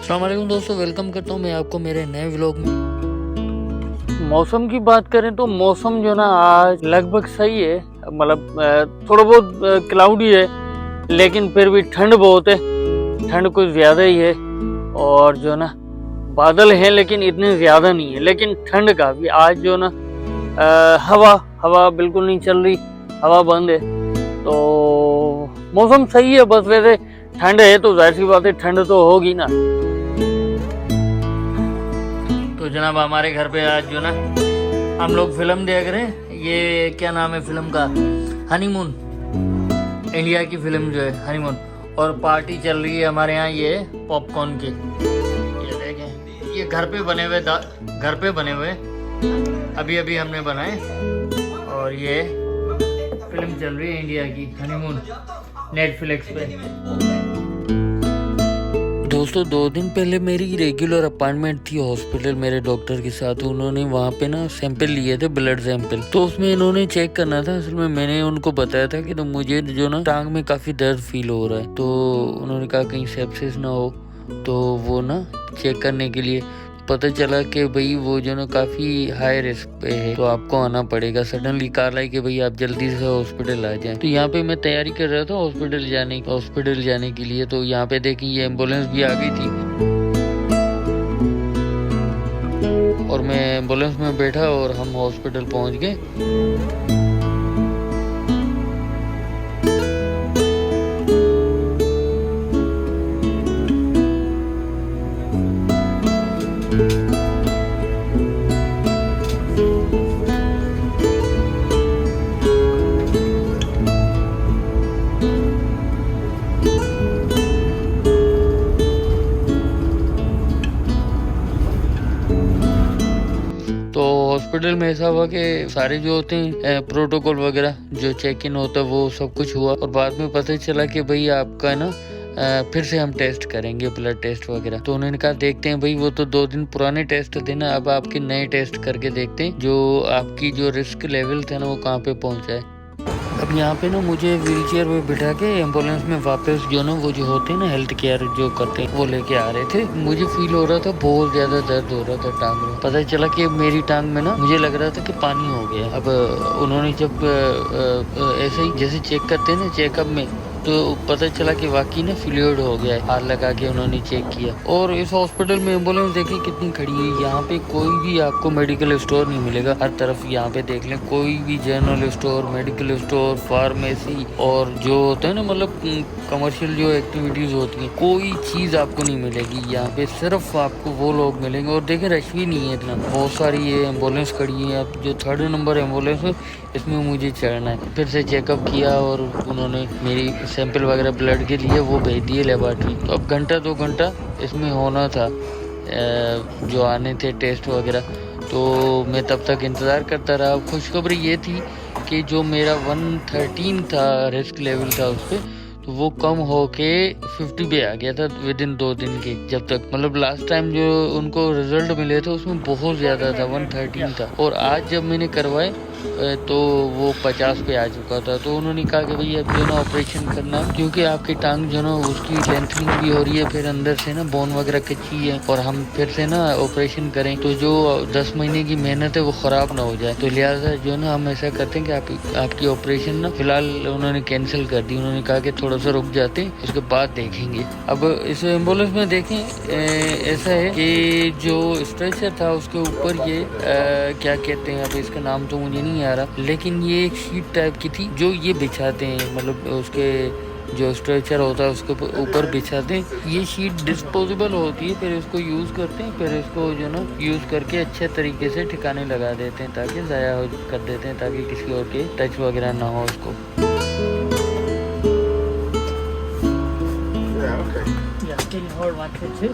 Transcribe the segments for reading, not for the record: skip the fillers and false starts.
अस्सलाम वालेकुम दोस्तों, वेलकम करता हूँ मैं आपको मेरे नए व्लॉग में। मौसम की बात करें तो मौसम जो ना आज लगभग सही है, मतलब थोड़ा बहुत क्लाउडी है, लेकिन फिर भी ठंड बहुत है। ठंड कुछ ज़्यादा ही है और जो ना बादल हैं लेकिन इतने ज़्यादा नहीं है, लेकिन ठंड काफ़ी आज जो ना हवा बिल्कुल नहीं चल रही, हवा बंद है। तो मौसम सही है, बस वैसे ठंड है तो जाहिर सी बात है ठंड तो होगी ना। तो जनाब हमारे घर पे आज जो ना हम लोग फिल्म देख रहे हैं। ये क्या नाम है फिल्म का? हनीमून। इंडिया की फिल्म जो है हनीमून, और पार्टी चल रही है हमारे यहाँ ये पॉपकॉर्न की। ये देखें, ये घर पे बने हुए अभी अभी हमने बनाए, और ये फिल्म चल रही है इंडिया की हनीमून नेटफ्लिक्स पे। दोस्तों 2 दिन पहले मेरी रेगुलर अपॉइंटमेंट थी हॉस्पिटल मेरे डॉक्टर के साथ। उन्होंने वहाँ पे ना सैंपल लिए थे, ब्लड सैंपल। तो उसमें इन्होंने चेक करना था। असल में मैंने उनको बताया था कि तो मुझे जो ना टांग में काफ़ी दर्द फील हो रहा है। तो उन्होंने कहा कहीं सेप्सिस ना हो, तो वो ना चेक करने के लिए पता चला कि भाई वो जो ना काफ़ी हाई रिस्क पे है, तो आपको आना पड़ेगा। सडनली कॉल आई कि भाई आप जल्दी से हॉस्पिटल आ जाएं। तो यहाँ पे मैं तैयारी कर रहा था हॉस्पिटल जाने के लिए। तो यहाँ पे देखिए ये एम्बुलेंस भी आ गई थी और मैं एम्बुलेंस में बैठा और हम हॉस्पिटल पहुँच गए। तो हॉस्पिटल में ऐसा हुआ कि सारे जो होते हैं प्रोटोकॉल वगैरह जो चेक इन होता है वो सब कुछ हुआ, और बाद में पता चला कि भाई आपका ना फिर से हम टेस्ट करेंगे, ब्लड टेस्ट वगैरह। तो उन्होंने कहा देखते हैं भाई, वो तो 2 दिन पुराने टेस्ट थे ना, अब आपके नए टेस्ट करके देखते हैं जो आपकी जो रिस्क लेवल था ना वो कहाँ पे पहुँचा है। अब यहाँ पे ना मुझे व्हील चेयर में बिठा के एम्बुलेंस में वापस जो ना वो जो होते हैं ना हेल्थ केयर जो करते हैं वो लेके आ रहे थे। मुझे फील हो रहा था बहुत ज्यादा दर्द हो रहा था टांग में। पता चला कि मेरी टांग में ना मुझे लग रहा था कि पानी हो गया। अब उन्होंने जब ऐसे ही जैसे चेक करते हैं ना चेकअप में, तो पता चला कि वाकई ना फ्लूइड हो गया है। हाथ लगा के उन्होंने चेक किया। और इस हॉस्पिटल में एम्बुलेंस देखिए कितनी खड़ी है। यहाँ पे कोई भी आपको मेडिकल स्टोर नहीं मिलेगा। हर तरफ यहाँ पे देख लें, कोई भी general store, medical store, pharmacy और जो होता है ना मतलब कमर्शियल जो एक्टिविटीज होती हैं, कोई चीज आपको नहीं मिलेगी यहाँ पे। सिर्फ आपको वो लोग मिलेंगे। और देखें रश भी नहीं है इतना, बहुत सारी ये एम्बुलेंस खड़ी है। अब जो 3rd नंबर एम्बुलेंस है इसमें मुझे चढ़ना है। फिर से चेकअप किया और उन्होंने मेरी सैंपल वगैरह ब्लड के लिए वो भेज दिए लेबॉर्ट्री। तो अब घंटा 2 घंटा इसमें होना था जो आने थे टेस्ट वगैरह। तो मैं तब तक इंतज़ार करता रहा। खुशखबरी ये थी कि जो मेरा 113 था रिस्क लेवल था उस पर, तो वो कम होके 50 पे आ गया था विदिन 2 दिन के। जब तक मतलब लास्ट टाइम जो उनको रिजल्ट मिले थे उसमें बहुत ज़्यादा था, 113 था। और आज जब मैंने करवाए तो वो 50 पे आ चुका था। तो उन्होंने कहा कि भाई अब जो ना ऑपरेशन करना, क्योंकि आपकी टांग जो ना उसकी लेंथनिंग भी हो रही है, फिर अंदर से ना बोन वगैरह कच्ची है, और हम फिर से ना ऑपरेशन करें तो जो 10 महीने की मेहनत है वो ख़राब ना हो जाए। तो लिहाजा जो ना हम ऐसा करते हैं कि आपकी ऑपरेशन ना फिलहाल उन्होंने कैंसिल कर दी। उन्होंने कहा कि थोड़ा सा रुक जाते हैं, उसके बाद देखेंगे। अब इस एम्बुलेंस में देखें ऐसा है कि जो स्ट्रेचर था उसके ऊपर ये क्या कहते हैं, अब इसका नाम तो मुझे नहीं आ रहा, लेकिन ये एक शीट टाइप की थी जो ये बिछाते हैं, मतलब उसके जो स्ट्रेचर होता है उसके ऊपर बिछाते हैं। ये शीट डिस्पोजेबल होती है, फिर इसको यूज़ करते हैं, फिर इसको जो ना यूज़ करके अच्छे तरीके से ठिकाने लगा देते हैं ताकि ज़ाया कर देते हैं, ताकि किसी और के टच वगैरह ना हो उसको। Can you hold 1, 2, 3?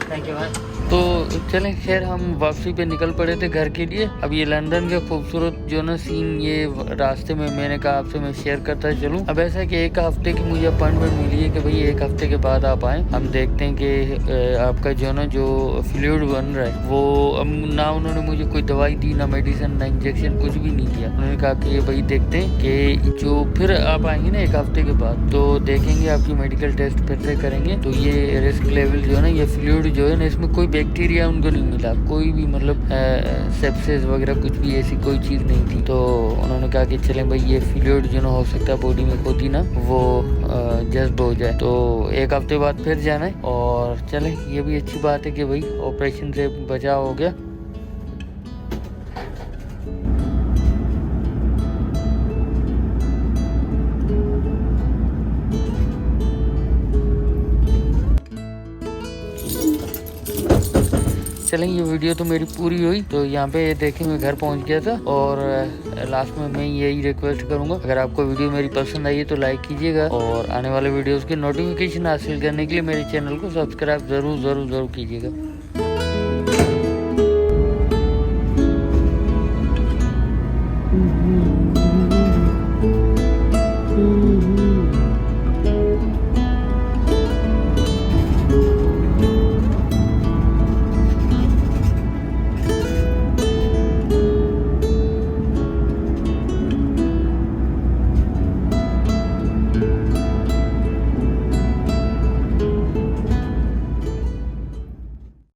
Thank you, man. तो चलें, खैर हम वापसी पे निकल पड़े थे घर के लिए। अब ये लंदन के खूबसूरत जो ना सीन ये रास्ते में मैंने कहा आपसे मैं शेयर करता चलूँ। अब ऐसा है कि 1 हफ्ते की मुझे अपॉइंटमेंट मिली है कि भाई 1 हफ्ते के बाद आप आएँ, हम देखते हैं कि आपका जो ना जो फ्लूइड बन रहा है वो, अब ना उन्होंने मुझे कोई दवाई दी, ना मेडिसिन, ना इंजेक्शन, कुछ भी नहीं दिया। उन्होंने कहा कि ये भाई देखते हैं कि जो फिर आप आएंगे ना 1 हफ्ते के बाद तो देखेंगे, आपकी मेडिकल टेस्ट फिर से करेंगे, तो ये रिस्क लेवल जो है ना, ये फ्लूइड जो है ना, इसमें कोई बैक्टीरिया उनको नहीं मिला, कोई भी मतलब सेप्सिस वगैरह कुछ भी ऐसी कोई चीज़ नहीं थी। तो उन्होंने कहा कि चलें भाई ये फ्लूइड जो ना हो सकता है बॉडी में खुद ही ना वो जज्ब हो जाए, तो 1 हफ्ते बाद फिर जाना है। और चलें, ये भी अच्छी बात है कि भाई ऑपरेशन से बचाव हो गया। चलें, ये वीडियो तो मेरी पूरी हुई। तो यहाँ पे देखें मैं घर पहुँच गया था। और लास्ट में मैं यही रिक्वेस्ट करूँगा, अगर आपको वीडियो मेरी पसंद आई है तो लाइक कीजिएगा, और आने वाले वीडियोस की नोटिफिकेशन हासिल करने के लिए मेरे चैनल को सब्सक्राइब ज़रूर कीजिएगा।